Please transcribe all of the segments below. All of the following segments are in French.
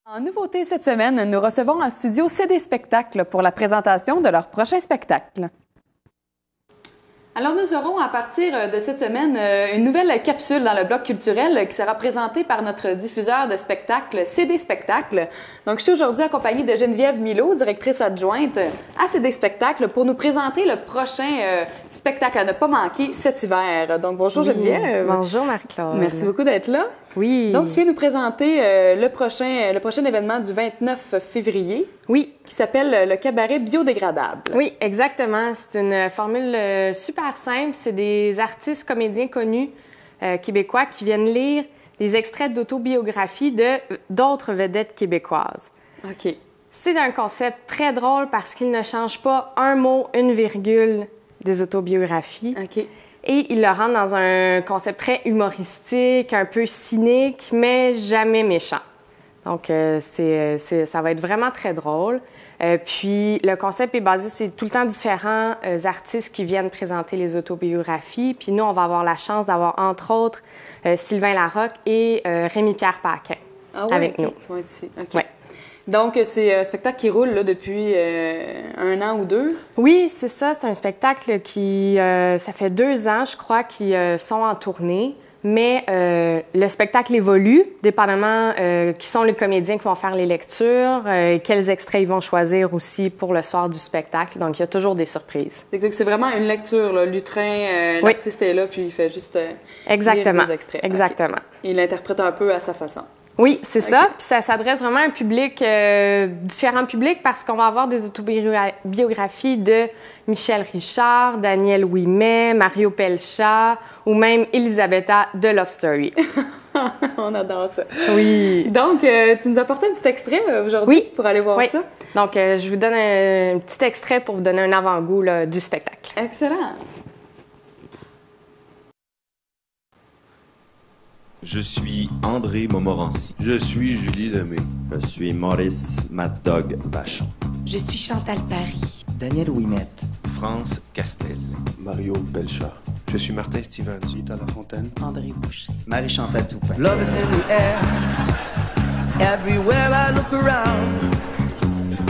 En nouveauté cette semaine, nous recevons en studio CD Spectacle pour la présentation de leur prochain spectacle. Alors, nous aurons à partir de cette semaine une nouvelle capsule dans le bloc culturel qui sera présentée par notre diffuseur de spectacle CD Spectacle. Donc, je suis aujourd'hui accompagnée de Geneviève Milot, directrice adjointe à CD Spectacle, pour nous présenter le prochain spectacle à ne pas manquer cet hiver. Donc, bonjour Geneviève. Bonjour Marie-Claude. Merci beaucoup d'être là. Oui. Donc, tu viens nous présenter le prochain événement du 29 février. Oui. Qui s'appelle le cabaret biodégradable. Oui, exactement. C'est une formule super simple. C'est des artistes comédiens connus québécois qui viennent lire des extraits d'autobiographie d'autres vedettes québécoises. OK. C'est un concept très drôle parce qu'il ne change pas un mot, une virgule des autobiographies. OK. Et il le rend dans un concept très humoristique, un peu cynique, mais jamais méchant. Donc, ça va être vraiment très drôle. Puis, le concept est basé, c'est tout le temps différents artistes qui viennent présenter les autobiographies. Puis nous, on va avoir la chance d'avoir, entre autres, Sylvain Larocque et Rémi-Pierre Paquin avec nous. Ouais, OK. Ouais. Donc, c'est un spectacle qui roule là, depuis 1 an ou 2? Oui, c'est ça. C'est un spectacle qui, ça fait 2 ans, je crois, qui sont en tournée. Mais le spectacle évolue, dépendamment qui sont les comédiens qui vont faire les lectures, quels extraits ils vont choisir aussi pour le soir du spectacle. Donc, il y a toujours des surprises. C'est vraiment une lecture, là. Lutrin, oui. L'artiste est là, puis il fait juste exactement. lire des extraits. Exactement. Okay. Il l'interprète un peu à sa façon. Oui, c'est ça. Puis ça s'adresse vraiment à un public, différents publics, parce qu'on va avoir des autobiographies de Michel Richard, Daniel Ouimet, Mario Pelchat ou même Elisabetta de Love Story. On adore ça. Oui. Donc, tu nous as apporté un petit extrait aujourd'hui pour aller voir ça. Donc, je vous donne un petit extrait pour vous donner un avant-goût là, du spectacle. Excellent. Je suis André Montmorency. Je suis Julie Lemay. Je suis Maurice Mad Dog Vachon. Je suis Chantal Paris. Daniel Ouimet. France Castel. Mario Pelchat. Je suis Martin Stevens. Rita Lafontaine. André Boucher. Marie-Chantal Toupin. Love is in the air. Everywhere I look around.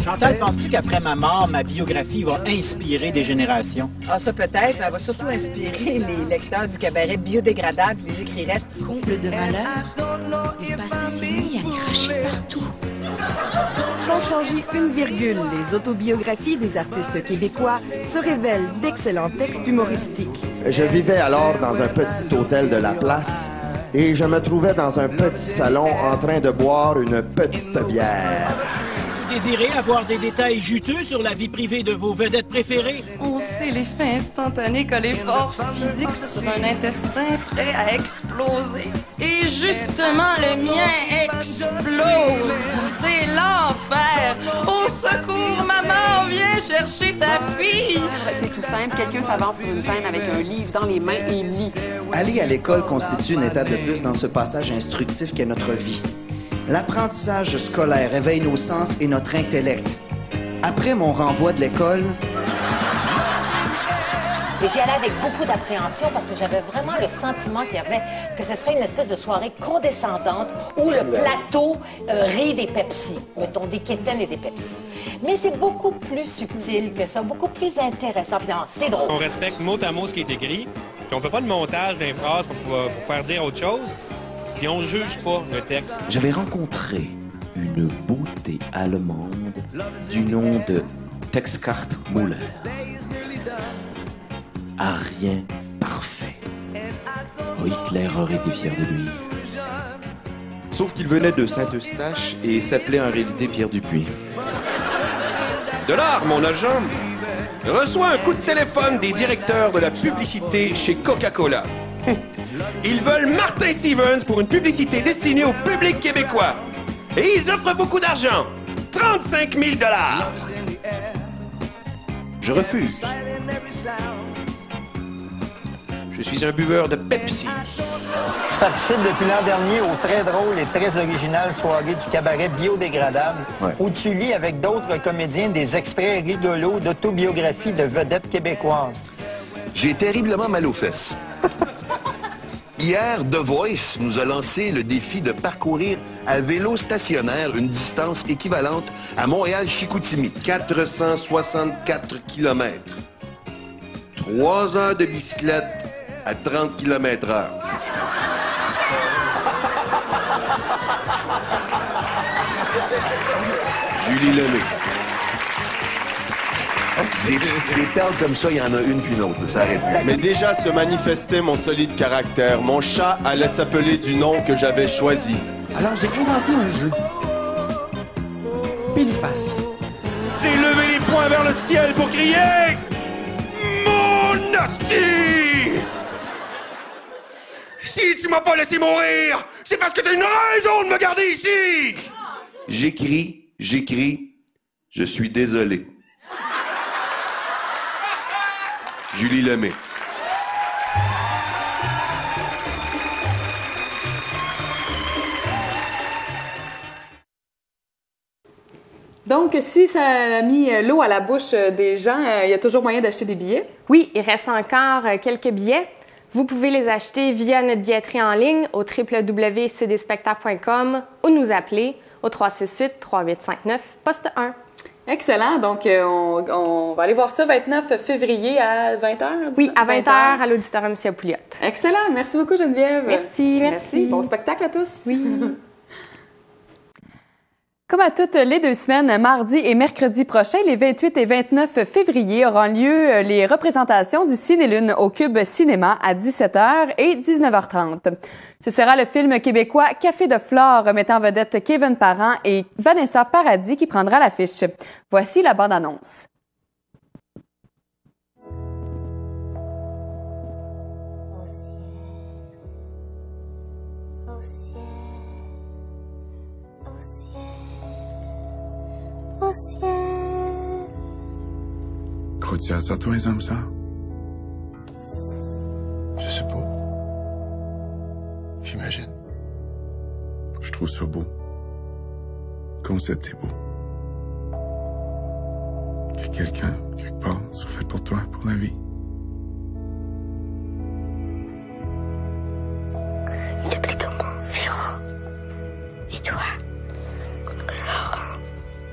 Chantal, penses-tu qu'après ma mort, ma biographie va inspirer des générations? Ah, ça peut-être, mais elle va surtout inspirer les lecteurs du cabaret biodégradable. Les écrits restent. Comble de malheur, il passait ses nuits à cracher partout. Sans changer une virgule, les autobiographies des artistes québécois se révèlent d'excellents textes humoristiques. Je vivais alors dans un petit hôtel de la place et je me trouvais dans un petit salon en train de boire une petite bière. Désirez avoir des détails juteux sur la vie privée de vos vedettes préférées? On sait l'effet instantané qu'a l'effort physique sur un intestin prêt à exploser. Et justement, le mien explose. C'est l'enfer. Au secours, maman, viens chercher ta fille. C'est tout simple. Quelqu'un s'avance sur une scène avec un livre dans les mains et lit. Aller à l'école constitue une étape de plus dans ce passage instructif qu'est notre vie. L'apprentissage scolaire éveille nos sens et notre intellect. Après mon renvoi de l'école... Et j'y allais avec beaucoup d'appréhension parce que j'avais vraiment le sentiment que ce serait une espèce de soirée condescendante où le plateau rit des Pepsi, mettons des Kéten et des Pepsi. Mais c'est beaucoup plus subtil que ça, beaucoup plus intéressant. Finalement, c'est drôle. On respecte mot à mot ce qui est écrit, puis on fait pas de montage d'un phrase pour faire dire autre chose. Et on ne juge pas le texte. J'avais rencontré une beauté allemande du nom de Texkart Müller. À rien parfait. Oh, Hitler aurait été fier de lui. Sauf qu'il venait de Saint-Eustache et s'appelait en réalité Pierre Dupuis. De l'art, mon agent reçoit un coup de téléphone des directeurs de la publicité chez Coca-Cola. Ils veulent Martin Stevens pour une publicité destinée au public québécois. Et ils offrent beaucoup d'argent. 35 000 $. Je refuse. Je suis un buveur de Pepsi. Tu participes depuis l'an dernier aux très drôles et très originales soirées du cabaret biodégradable, où tu lis avec d'autres comédiens des extraits rigolos d'autobiographies de vedettes québécoises. J'ai terriblement mal aux fesses. Hier, The Voice nous a lancé le défi de parcourir à vélo stationnaire une distance équivalente à Montréal-Chicoutimi. 464 km. 3 heures de bicyclette à 30 km/h. Julie Lemay. Des perles comme ça, il y en a une puis une autre, ça arrête plus. Mais déjà se manifestait mon solide caractère. Mon chat allait s'appeler du nom que j'avais choisi. Alors j'ai inventé un jeu. Pile-face. J'ai levé les poings vers le ciel pour crier mon hostie! Si tu m'as pas laissé mourir, c'est parce que t'as une raison de me garder ici! J'écris, je suis désolé. Julie Lemay. Donc, si ça a mis l'eau à la bouche des gens, il y a toujours moyen d'acheter des billets? Oui, il reste encore quelques billets. Vous pouvez les acheter via notre billetterie en ligne au www.cdspectacle.com ou nous appeler au 368-3859, poste 1. Excellent. Donc, on va aller voir ça 29 février à 20h? Oui, à 20h à l'Auditorium Sia Pouliot. Excellent. Merci beaucoup, Geneviève. Merci. Bon spectacle à tous. Oui. Comme à toutes les 2 semaines, mardi et mercredi prochain, les 28 et 29 février, auront lieu les représentations du Ciné-Lune au Cube Cinéma à 17h et 19h30. Ce sera le film québécois Café de Flore mettant en vedette Kevin Parent et Vanessa Paradis qui prendra l'affiche. Voici la bande-annonce. Au ciel. Crois-tu à ça, toi, les âmes sœurs? Je sais pas. J'imagine. Je trouve ça beau. Le concept est beau. Que quelqu'un, quelque part, soit fait pour toi, pour la vie. Depuis comment, Véro? Et toi?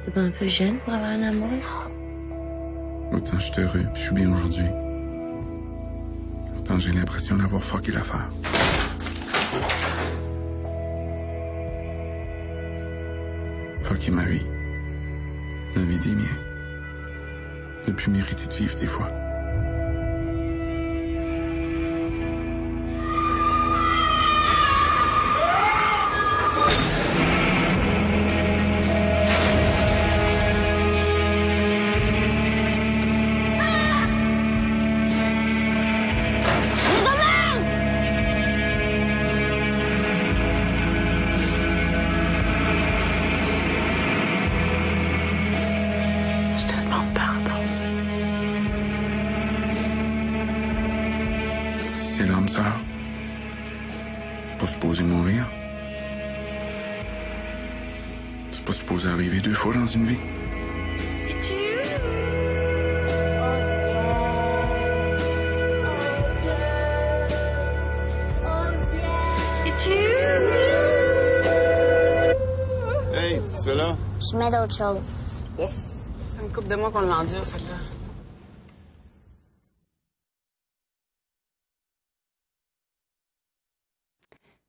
T'es pas un peu jeune pour avoir un amour? Autant je suis heureux, puis je suis bien aujourd'hui. Autant j'ai l'impression d'avoir fucké l'affaire. Fucké ma vie. La vie des miens. Ne plus mériter de vivre des fois. C'est l'âme sœur. Pas supposé mourir. C'est pas supposé arriver 2 fois dans une vie. Hey, tu es là? Je mets d'autres choses. Yes. C'est une couple de mois qu'on l'endure, celle-là.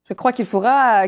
Je crois qu'il faudra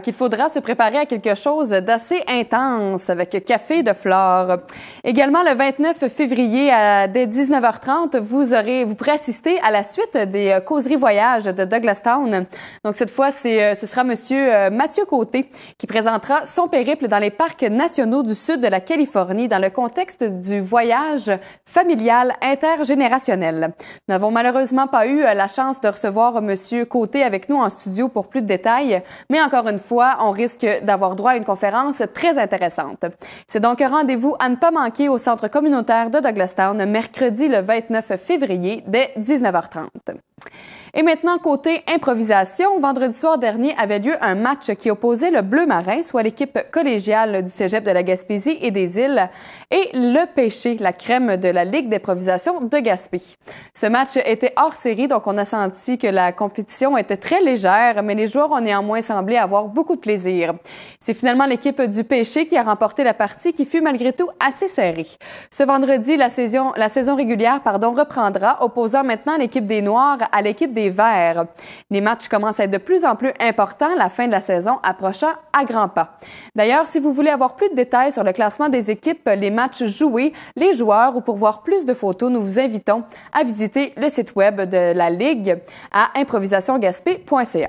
se préparer à quelque chose d'assez intense avec Café de Flore. Également, le 29 février, dès 19h30, vous pourrez assister à la suite des causeries voyages de Douglastown. Donc, cette fois, ce sera Monsieur Mathieu Côté qui présentera son périple dans les parcs nationaux du sud de la Californie dans le contexte du voyage familial intergénérationnel. Nous n'avons malheureusement pas eu la chance de recevoir Monsieur Côté avec nous en studio pour plus de détails. Mais encore une fois, on risque d'avoir droit à une conférence très intéressante. C'est donc un rendez-vous à ne pas manquer au Centre communautaire de Douglastown, mercredi le 29 février dès 19h30. Et maintenant, côté improvisation, vendredi soir dernier avait lieu un match qui opposait le Bleu Marin, soit l'équipe collégiale du Cégep de la Gaspésie et des Îles, et le Pêcher, la crème de la Ligue d'improvisation de Gaspé. Ce match était hors série, donc on a senti que la compétition était très légère, mais les joueurs ont néanmoins semblé avoir beaucoup de plaisir. C'est finalement l'équipe du Pêcher qui a remporté la partie, qui fut malgré tout assez serrée. Ce vendredi, la saison régulière reprendra, opposant maintenant l'équipe des Noirs à l'équipe des Verts. Les matchs commencent à être de plus en plus importants, la fin de la saison approchant à grands pas. D'ailleurs, si vous voulez avoir plus de détails sur le classement des équipes, les matchs joués, les joueurs ou pour voir plus de photos, nous vous invitons à visiter le site web de la Ligue à improvisationgaspé.ca.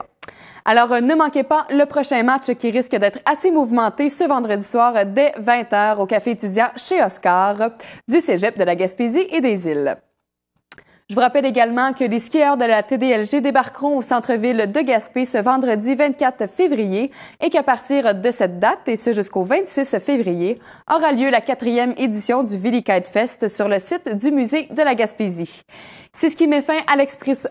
Alors, ne manquez pas le prochain match qui risque d'être assez mouvementé ce vendredi soir dès 20h au Café étudiant chez Oscar du Cégep de la Gaspésie et des Îles. Je vous rappelle également que les skieurs de la TDLG débarqueront au centre-ville de Gaspé ce vendredi 24 février et qu'à partir de cette date, et ce jusqu'au 26 février, aura lieu la 4e édition du Vili Kite Fest sur le site du musée de la Gaspésie. C'est ce qui met fin à l'Expresso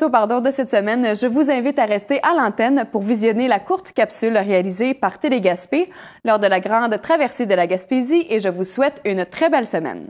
de cette semaine. Je vous invite à rester à l'antenne pour visionner la courte capsule réalisée par Télégaspé lors de la grande traversée de la Gaspésie et je vous souhaite une très belle semaine.